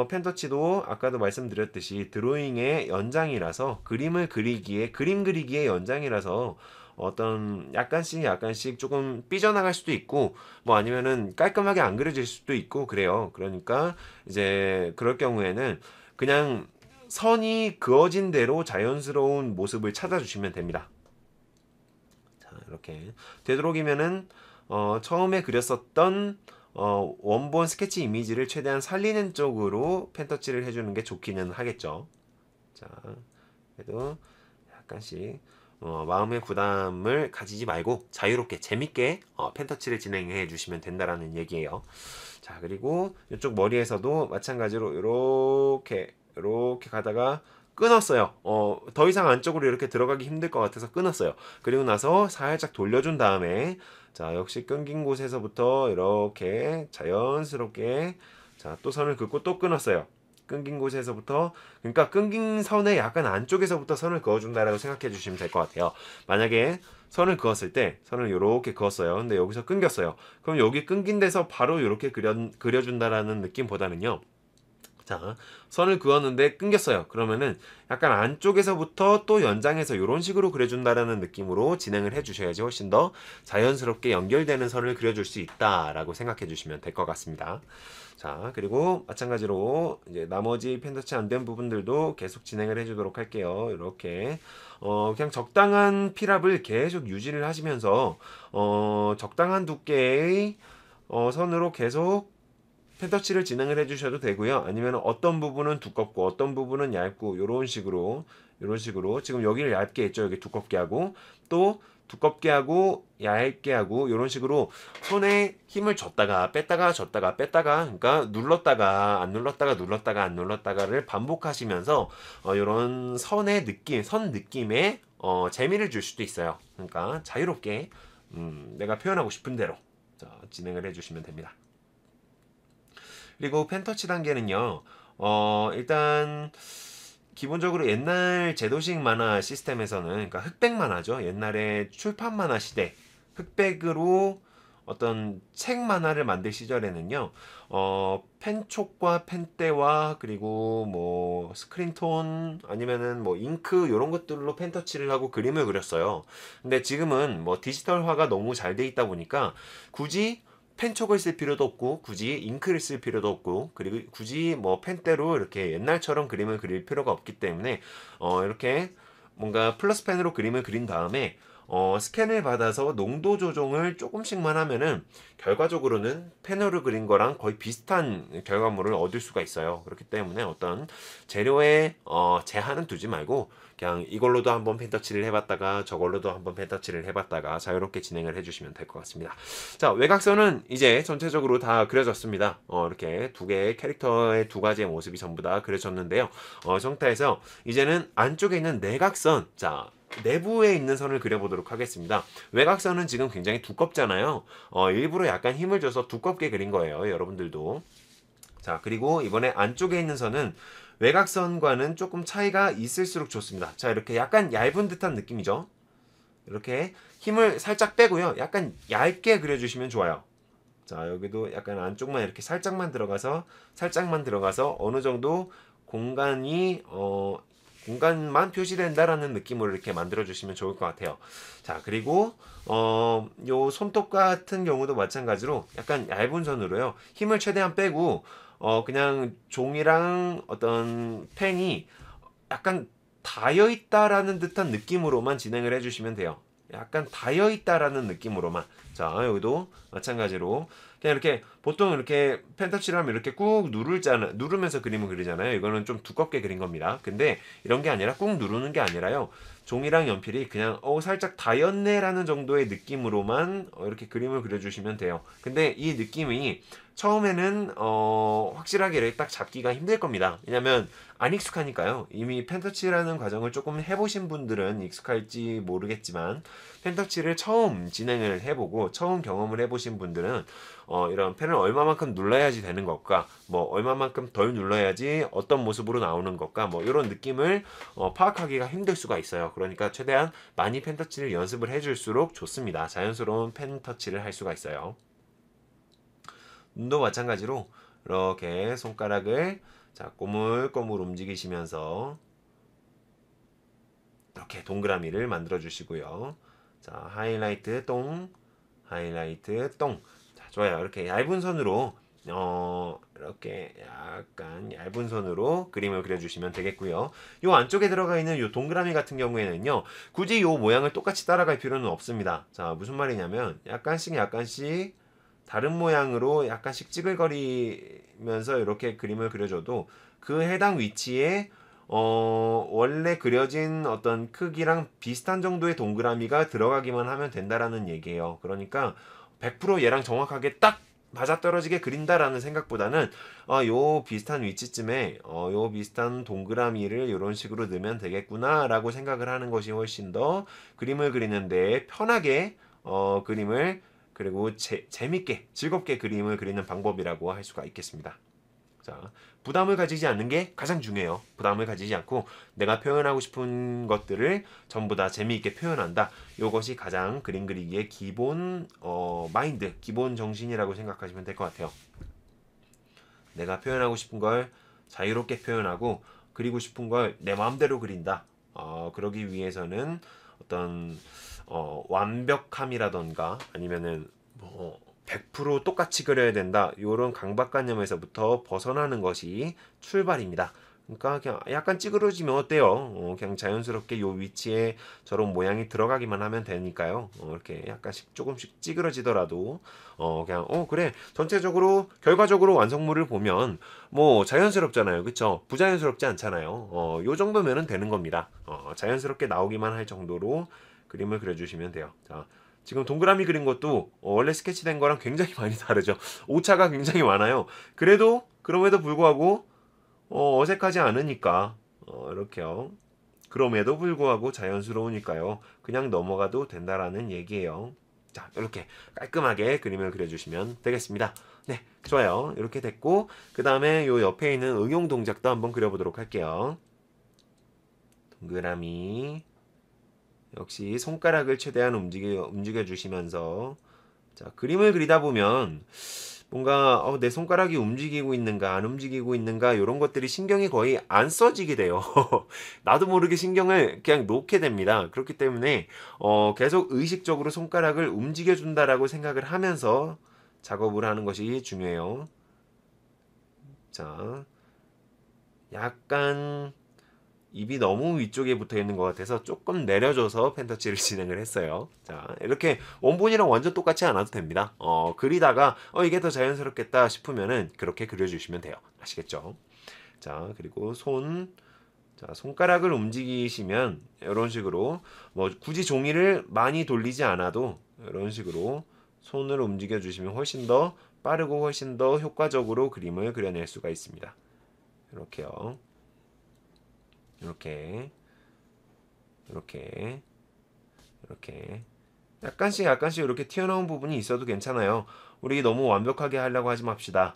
펜터치도 아까도 말씀드렸듯이 드로잉의 연장이라서 그림 그리기의 연장이라서 어떤 약간씩 조금 삐져나갈 수도 있고 뭐 아니면은 깔끔하게 안 그려질 수도 있고 그래요. 그러니까 이제 그럴 경우에는 그냥 선이 그어진 대로 자연스러운 모습을 찾아주시면 됩니다. 자, 이렇게 되도록이면은 처음에 그렸었던 원본 스케치 이미지를 최대한 살리는 쪽으로 펜터치를 해주는 게 좋기는 하겠죠. 자, 그래도 약간씩 마음의 부담을 가지지 말고 자유롭게 재밌게 펜터치를 진행해 주시면 된다라는 얘기예요. 자, 그리고 이쪽 머리에서도 마찬가지로 이렇게 가다가 끊었어요. 더 이상 안쪽으로 이렇게 들어가기 힘들 것 같아서 끊었어요. 그리고 나서 살짝 돌려준 다음에 자, 역시 끊긴 곳에서부터 이렇게 자연스럽게 자, 또 선을 긋고 또 끊었어요. 끊긴 곳에서부터 그러니까 끊긴 선의 약간 안쪽에서부터 선을 그어준다라고 생각해 주시면 될 것 같아요. 만약에 선을 그었을 때 선을 이렇게 그었어요. 근데 여기서 끊겼어요. 그럼 여기 끊긴 데서 바로 이렇게 그려준다라는 느낌보다는요. 자, 선을 그었는데 끊겼어요. 그러면은 약간 안쪽에서부터 또 연장해서 이런 식으로 그려준다라는 느낌으로 진행을 해주셔야지 훨씬 더 자연스럽게 연결되는 선을 그려줄 수 있다라고 생각해 주시면 될 것 같습니다. 자, 그리고 마찬가지로 이제 나머지 펜터치 안 된 부분들도 계속 진행을 해주도록 할게요. 이렇게 그냥 적당한 필압을 계속 유지를 하시면서 적당한 두께의 선으로 계속 펜터치를 진행을 해주셔도 되고요. 아니면 어떤 부분은 두껍고 어떤 부분은 얇고 이런 식으로 지금 여기를 얇게 했죠. 여기 두껍게 하고 또 두껍게 하고 얇게 하고 이런 식으로 손에 힘을 줬다가 뺐다가 그러니까 눌렀다가 안 눌렀다가를 반복하시면서 이런 선의 느낌, 선 느낌에 재미를 줄 수도 있어요. 그러니까 자유롭게 내가 표현하고 싶은 대로 진행을 해주시면 됩니다. 그리고 펜터치 단계는요, 일단, 기본적으로 옛날 제도식 만화 시스템에서는, 그러니까 흑백 만화죠. 옛날에 출판 만화 시대, 흑백으로 어떤 책 만화를 만들 시절에는요, 펜촉과 펜대와 그리고 뭐 스크린톤 아니면은 뭐 잉크 이런 것들로 펜터치를 하고 그림을 그렸어요. 근데 지금은 뭐 디지털화가 너무 잘 돼 있다 보니까 굳이 펜촉을 쓸 필요도 없고 굳이 잉크를 쓸 필요도 없고 그리고 굳이 뭐 펜대로 이렇게 옛날처럼 그림을 그릴 필요가 없기 때문에 이렇게 뭔가 플러스 펜으로 그림을 그린 다음에 스캔을 받아서 농도 조정을 조금씩만 하면은 결과적으로는 패널을 그린 거랑 거의 비슷한 결과물을 얻을 수가 있어요. 그렇기 때문에 어떤 재료에 제한은 두지 말고 그냥 이걸로도 한번 펜터칠을 해봤다가 저걸로도 한번 펜터칠을 해봤다가 자유롭게 진행을 해주시면 될 것 같습니다. 자, 외곽선은 이제 전체적으로 다 그려졌습니다. 이렇게 두 개의 캐릭터의 두 가지의 모습이 전부 다 그려졌는데요. 정타에서 이제는 안쪽에 있는 내각선, 자, 내부에 있는 선을 그려보도록 하겠습니다. 외곽선은 지금 굉장히 두껍잖아요. 일부러 약간 힘을 줘서 두껍게 그린 거예요. 여러분들도. 자, 그리고 이번에 안쪽에 있는 선은 외곽선과는 조금 차이가 있을수록 좋습니다. 자, 이렇게 약간 얇은 듯한 느낌이죠. 이렇게 힘을 살짝 빼고요. 약간 얇게 그려주시면 좋아요. 자, 여기도 약간 안쪽만 이렇게 살짝만 들어가서 어느 정도 공간만 표시된다라는 느낌으로 이렇게 만들어 주시면 좋을 것 같아요. 자, 그리고 요 손톱 같은 경우도 마찬가지로 약간 얇은 선으로요. 힘을 최대한 빼고 그냥 종이랑 어떤 펜이 약간 닿여 있다라는 듯한 느낌으로만 진행을 해주시면 돼요. 약간 닿여 있다라는 느낌으로만. 자, 여기도 마찬가지로 그냥 이렇게 보통 이렇게 펜터칠을 하면 이렇게 꾹 누르면서 그림을 그리잖아요. 이거는 좀 두껍게 그린 겁니다. 근데 이런 게 아니라 꾹 누르는 게 아니라요. 종이랑 연필이 그냥 살짝 닿였네라는 정도의 느낌으로만 이렇게 그림을 그려주시면 돼요. 근데 이 느낌이 처음에는 확실하게 이렇게 딱 잡기가 힘들 겁니다. 왜냐면 안 익숙하니까요. 이미 펜터칠하는 과정을 조금 해보신 분들은 익숙할지 모르겠지만 펜터칠을 처음 진행을 해보고 처음 경험을 해보신 분들은 이런 펜을 얼마만큼 눌러야지 되는 것과 뭐 얼마만큼 덜 눌러야지 어떤 모습으로 나오는 것과 뭐 이런 느낌을 파악하기가 힘들 수가 있어요. 그러니까 최대한 많이 펜터칠을 연습을 해줄수록 좋습니다. 자연스러운 펜터칠을 할 수가 있어요. 눈도 마찬가지로 이렇게 손가락을 자, 꼬물꼬물 움직이시면서 이렇게 동그라미를 만들어 주시고요. 자, 하이라이트 똥, 하이라이트 똥. 자, 좋아요. 이렇게 얇은 선으로 이렇게 약간 얇은 선으로 그림을 그려주시면 되겠고요. 요 안쪽에 들어가 있는 요 동그라미 같은 경우에는요, 굳이 요 모양을 똑같이 따라갈 필요는 없습니다. 자, 무슨 말이냐면 약간씩 다른 모양으로 약간씩 찌글거리면서 이렇게 그림을 그려줘도 그 해당 위치에 원래 그려진 어떤 크기랑 비슷한 정도의 동그라미가 들어가기만 하면 된다라는 얘기예요. 그러니까 100% 얘랑 정확하게 딱 맞아떨어지게 그린다라는 생각보다는 요 비슷한 위치쯤에 요 비슷한 동그라미를 이런 식으로 넣으면 되겠구나 라고 생각을 하는 것이 훨씬 더 그림을 그리는데 편하게 그림을 그리고 재밌게 즐겁게 그림을 그리는 방법이라고 할 수가 있겠습니다. 자, 부담을 가지지 않는 게 가장 중요해요. 부담을 가지지 않고 내가 표현하고 싶은 것들을 전부 다 재미있게 표현한다. 이것이 가장 그림 그리기의 기본 마인드, 기본 정신이라고 생각하시면 될 것 같아요. 내가 표현하고 싶은 걸 자유롭게 표현하고 그리고 싶은 걸 내 마음대로 그린다. 그러기 위해서는 어떤 완벽함이라던가 아니면은 뭐 100% 똑같이 그려야 된다. 이런 강박관념에서부터 벗어나는 것이 출발입니다. 그러니까 그냥 약간 찌그러지면 어때요? 그냥 자연스럽게 요 위치에 저런 모양이 들어가기만 하면 되니까요. 이렇게 약간씩 조금씩 찌그러지더라도 그냥 그래 전체적으로 결과적으로 완성물을 보면 뭐 자연스럽잖아요. 그쵸? 부자연스럽지 않잖아요. 요 정도면은 되는 겁니다. 자연스럽게 나오기만 할 정도로 그림을 그려주시면 돼요. 자, 지금 동그라미 그린 것도 원래 스케치된 거랑 굉장히 많이 다르죠. 오차가 굉장히 많아요. 그럼에도 불구하고 어색하지 않으니까 이렇게요. 그럼에도 불구하고 자연스러우니까요. 그냥 넘어가도 된다라는 얘기예요. 자, 이렇게 깔끔하게 그림을 그려주시면 되겠습니다. 네, 좋아요. 이렇게 됐고 그 다음에 요 옆에 있는 응용 동작도 한번 그려보도록 할게요. 동그라미 역시 손가락을 최대한 움직여 주시면서 자, 그림을 그리다 보면 뭔가 내 손가락이 움직이고 있는가 안 움직이고 있는가 이런 것들이 신경이 거의 안 써지게 돼요. 나도 모르게 신경을 그냥 놓게 됩니다. 그렇기 때문에 계속 의식적으로 손가락을 움직여 준다라고 생각을 하면서 작업을 하는 것이 중요해요. 자, 약간 입이 너무 위쪽에 붙어 있는 것 같아서 조금 내려줘서 펜터치를 진행을 했어요. 자, 이렇게 원본이랑 완전 똑같지 않아도 됩니다. 그리다가 이게 더 자연스럽겠다 싶으면은 그렇게 그려주시면 돼요. 아시겠죠? 자, 그리고 자, 손가락을 움직이시면 이런 식으로 뭐 굳이 종이를 많이 돌리지 않아도 이런 식으로 손을 움직여 주시면 훨씬 더 빠르고 훨씬 더 효과적으로 그림을 그려낼 수가 있습니다. 이렇게요. 이렇게 이렇게 이렇게 약간씩 이렇게 튀어나온 부분이 있어도 괜찮아요. 우리 너무 완벽하게 하려고 하지 맙시다.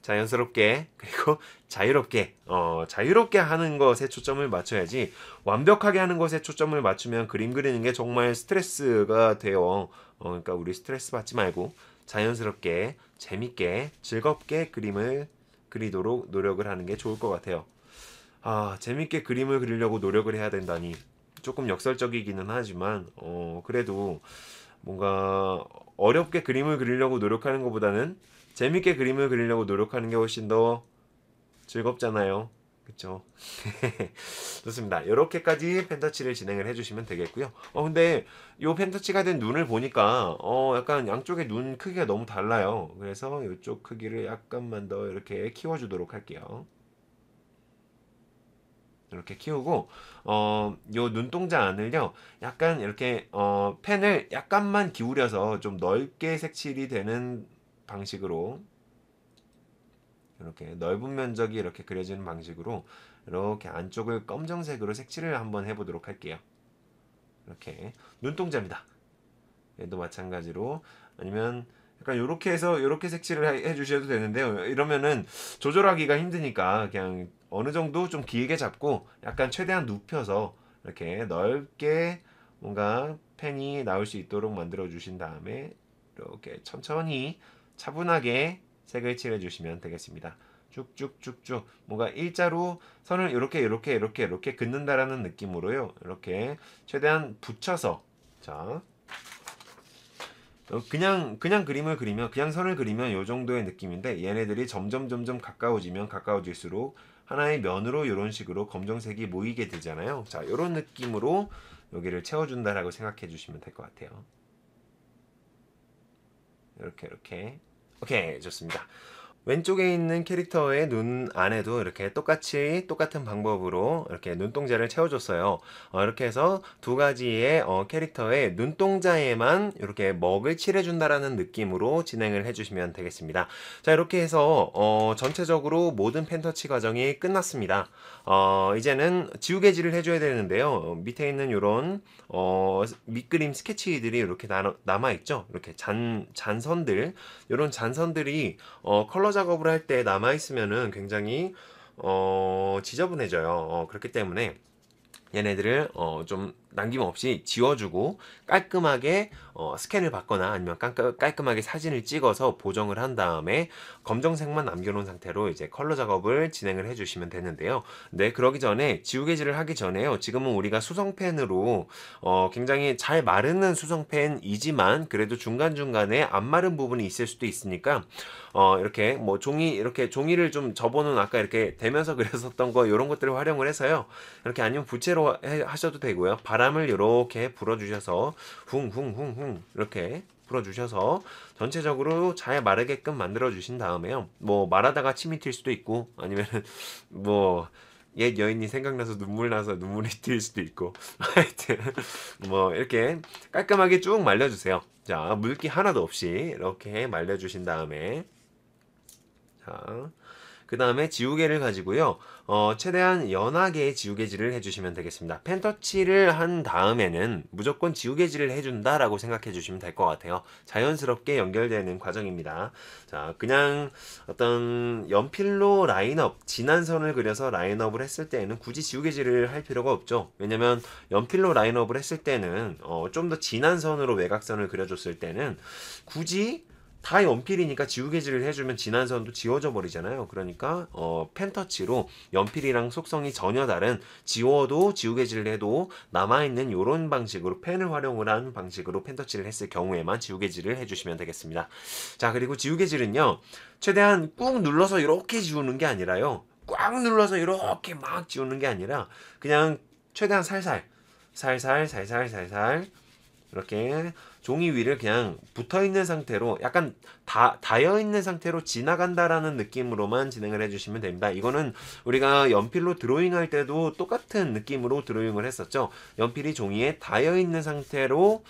자연스럽게 그리고 자유롭게 하는 것에 초점을 맞춰야지 완벽하게 하는 것에 초점을 맞추면 그림 그리는 게 정말 스트레스가 돼요. 그러니까 우리 스트레스 받지 말고 자연스럽게 재밌게 즐겁게 그림을 그리도록 노력을 하는 게 좋을 것 같아요. 재밌게 그림을 그리려고 노력을 해야 된다니 조금 역설적이기는 하지만 그래도 뭔가 어렵게 그림을 그리려고 노력하는 것보다는 재밌게 그림을 그리려고 노력하는 게 훨씬 더 즐겁잖아요. 그쵸? 좋습니다. 이렇게까지 펜터치를 진행을 해주시면 되겠고요. 근데 요 펜터치가 된 눈을 보니까 약간 양쪽의 눈 크기가 너무 달라요. 그래서 이쪽 크기를 약간만 더 이렇게 키워주도록 할게요. 이렇게 키우고 요 눈동자 안을요 약간 이렇게 펜을 약간만 기울여서 좀 넓게 색칠이 되는 방식으로 이렇게 넓은 면적이 이렇게 그려지는 방식으로 이렇게 안쪽을 검정색으로 색칠을 한번 해보도록 할게요. 이렇게 눈동자입니다. 얘도 마찬가지로 아니면 약간 요렇게 해서 요렇게 색칠을 해주셔도 되는데요. 이러면은 조절하기가 힘드니까 그냥 어느 정도 좀 길게 잡고 약간 최대한 눕혀서 이렇게 넓게 뭔가 펜이 나올 수 있도록 만들어 주신 다음에 이렇게 천천히 차분하게 색을 칠해 주시면 되겠습니다. 쭉쭉쭉쭉 뭔가 일자로 선을 이렇게 긋는다라는 느낌으로요. 이렇게 최대한 붙여서 자 그냥 그림을 그리면 그냥 선을 그리면 이 정도의 느낌인데 얘네들이 점점 가까워지면 가까워질수록 하나의 면으로 이런 식으로 검정색이 모이게 되잖아요. 자, 이런 느낌으로 여기를 채워준다라고 생각해 주시면 될 것 같아요. 이렇게 오케이, 좋습니다. 왼쪽에 있는 캐릭터의 눈 안에도 이렇게 똑같은 방법으로 이렇게 눈동자를 채워줬어요. 이렇게 해서 두 가지의 캐릭터의 눈동자에만 이렇게 먹을 칠해준다라는 느낌으로 진행을 해주시면 되겠습니다. 자, 이렇게 해서 전체적으로 모든 펜터치 과정이 끝났습니다. 이제는 지우개질을 해줘야 되는데요. 밑에 있는 이런 밑그림 스케치들이 이렇게 남아있죠. 이렇게 잔선들, 이런 잔선들이 컬러 작업을 할 때 남아있으면은 굉장히 지저분해져요. 그렇기 때문에 얘네들을 좀 남김없이 지워주고 깔끔하게 스캔을 받거나 아니면 깔끔하게 사진을 찍어서 보정을 한 다음에 검정색만 남겨놓은 상태로 이제 컬러 작업을 진행을 해주시면 되는데요. 네, 그러기 전에 지우개질을 하기 전에요. 지금은 우리가 수성펜으로 굉장히 잘 마르는 수성펜이지만 그래도 중간중간에 안 마른 부분이 있을 수도 있으니까 이렇게 뭐 종이를 좀 접어놓은 아까 이렇게 대면서 그렸었던 거 이런 것들을 활용을 해서요. 이렇게 아니면 부채로 하셔도 되고요. 바람을 이렇게 불어주셔서 쿵쿵쿵쿵 이렇게 불어주셔서 전체적으로 잘 마르게끔 만들어 주신 다음에요. 뭐 말하다가 침이 튈 수도 있고 아니면은 뭐 옛 여인이 생각나서 눈물 나서 눈물이 튈 수도 있고 하여튼 뭐 이렇게 깔끔하게 쭉 말려주세요. 자, 물기 하나도 없이 이렇게 말려주신 다음에 자, 그 다음에 지우개를 가지고요. 최대한 연하게 지우개질을 해주시면 되겠습니다. 펜터치를 한 다음에는 무조건 지우개질을 해준다라고 생각해 주시면 될 것 같아요. 자연스럽게 연결되는 과정입니다. 자, 그냥 어떤 연필로 라인업, 진한 선을 그려서 라인업을 했을 때에는 굳이 지우개질을 할 필요가 없죠. 왜냐면 연필로 라인업을 했을 때는 좀 더 진한 선으로 외곽선을 그려줬을 때는 굳이 다 연필이니까 지우개질을 해주면 진한 선도 지워져 버리잖아요. 그러니까 펜터치로 연필이랑 속성이 전혀 다른 지워도 지우개질을 해도 남아있는 이런 방식으로 펜을 활용을 한 방식으로 펜터치를 했을 경우에만 지우개질을 해주시면 되겠습니다. 자, 그리고 지우개질은요 최대한 꾹 눌러서 이렇게 지우는 게 아니라요 꽉 눌러서 이렇게 막 지우는 게 아니라 그냥 최대한 살살 이렇게 종이 위를 그냥 붙어있는 상태로 약간 닿여있는 상태로 지나간다라는 느낌으로만 진행을 해주시면 됩니다. 이거는 우리가 연필로 드로잉할 때도 똑같은 느낌으로 드로잉을 했었죠. 연필이 종이에 닿여있는 상태로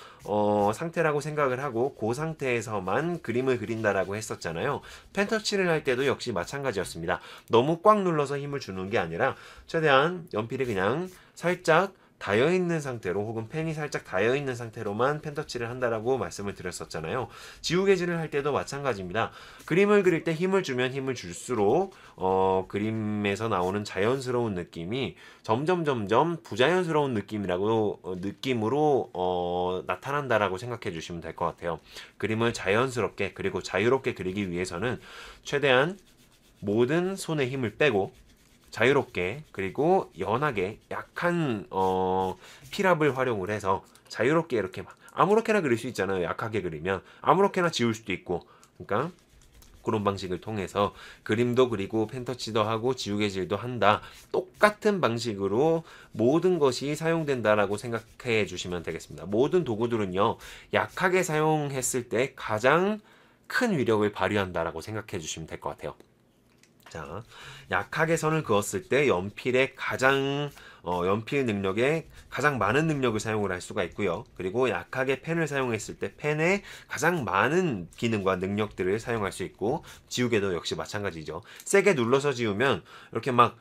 상태라고 생각을 하고 그 상태에서만 그림을 그린다라고 했었잖아요. 펜터칠을 할 때도 역시 마찬가지였습니다. 너무 꽉 눌러서 힘을 주는 게 아니라 최대한 연필이 그냥 살짝 닿여있는 상태로 혹은 펜이 살짝 닿여있는 상태로만 펜터칠을 한다라고 말씀을 드렸었잖아요. 지우개질을 할 때도 마찬가지입니다. 그림을 그릴 때 힘을 주면 힘을 줄수록 그림에서 나오는 자연스러운 느낌이 점점 부자연스러운 느낌으로 나타난다라고 생각해 주시면 될 것 같아요. 그림을 자연스럽게 그리고 자유롭게 그리기 위해서는 최대한 모든 손에 힘을 빼고 자유롭게 그리고 연하게 약한 필압을 활용을 해서 자유롭게 이렇게 막 아무렇게나 그릴 수 있잖아요. 약하게 그리면 아무렇게나 지울 수도 있고, 그러니까 그런 방식을 통해서 그림도 그리고 펜터치도 하고 지우개질도 한다. 똑같은 방식으로 모든 것이 사용된다라고 생각해 주시면 되겠습니다. 모든 도구들은요, 약하게 사용했을 때 가장 큰 위력을 발휘한다라고 생각해 주시면 될 것 같아요. 자, 약하게 선을 그었을 때 연필의 연필 능력에 가장 많은 능력을 사용을 할 수가 있고요. 그리고 약하게 펜을 사용했을 때 펜에 가장 많은 기능과 능력들을 사용할 수 있고, 지우개도 역시 마찬가지죠. 세게 눌러서 지우면 이렇게 막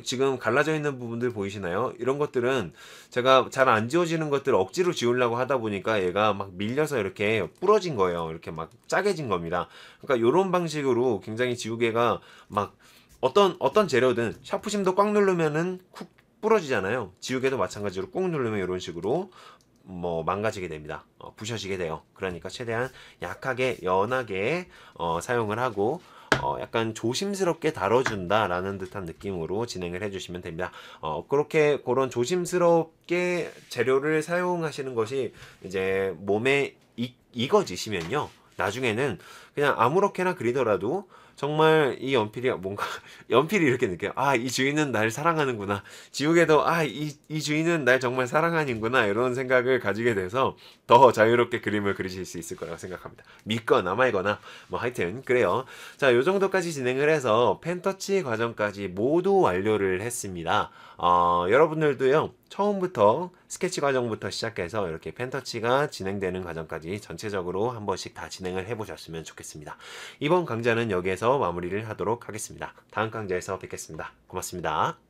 지금 갈라져 있는 부분들 보이시나요? 이런 것들은 제가 잘 안 지워지는 것들을 억지로 지우려고 하다 보니까 얘가 막 밀려서 이렇게 부러진 거예요. 이렇게 막 짜게진 겁니다. 그러니까 이런 방식으로 굉장히 지우개가 막 어떤 재료든 샤프심도 꽉 누르면은 쿡 부러지잖아요. 지우개도 마찬가지로 꾹 누르면 이런 식으로 망가지게 됩니다. 부셔지게 돼요. 그러니까 최대한 약하게 연하게 사용을 하고 약간 조심스럽게 다뤄준다라는 듯한 느낌으로 진행을 해주시면 됩니다. 그렇게 그런 조심스럽게 재료를 사용하시는 것이 이제 몸에 익어지시면요, 나중에는 그냥 아무렇게나 그리더라도 정말 이 연필이 뭔가 연필이 이렇게 느껴요. 아, 이 주인은 날 사랑하는구나. 지우개도 이 주인은 날 정말 사랑하는구나. 이런 생각을 가지게 돼서 더 자유롭게 그림을 그리실 수 있을 거라고 생각합니다. 믿거나 말거나 하여튼 그래요. 자, 요 정도까지 진행을 해서 펜터치 과정까지 모두 완료를 했습니다. 여러분들도요, 처음부터 스케치 과정부터 시작해서 이렇게 펜터치가 진행되는 과정까지 전체적으로 한 번씩 다 진행을 해보셨으면 좋겠습니다. 이번 강좌는 여기에서 마무리를 하도록 하겠습니다. 다음 강좌에서 뵙겠습니다. 고맙습니다.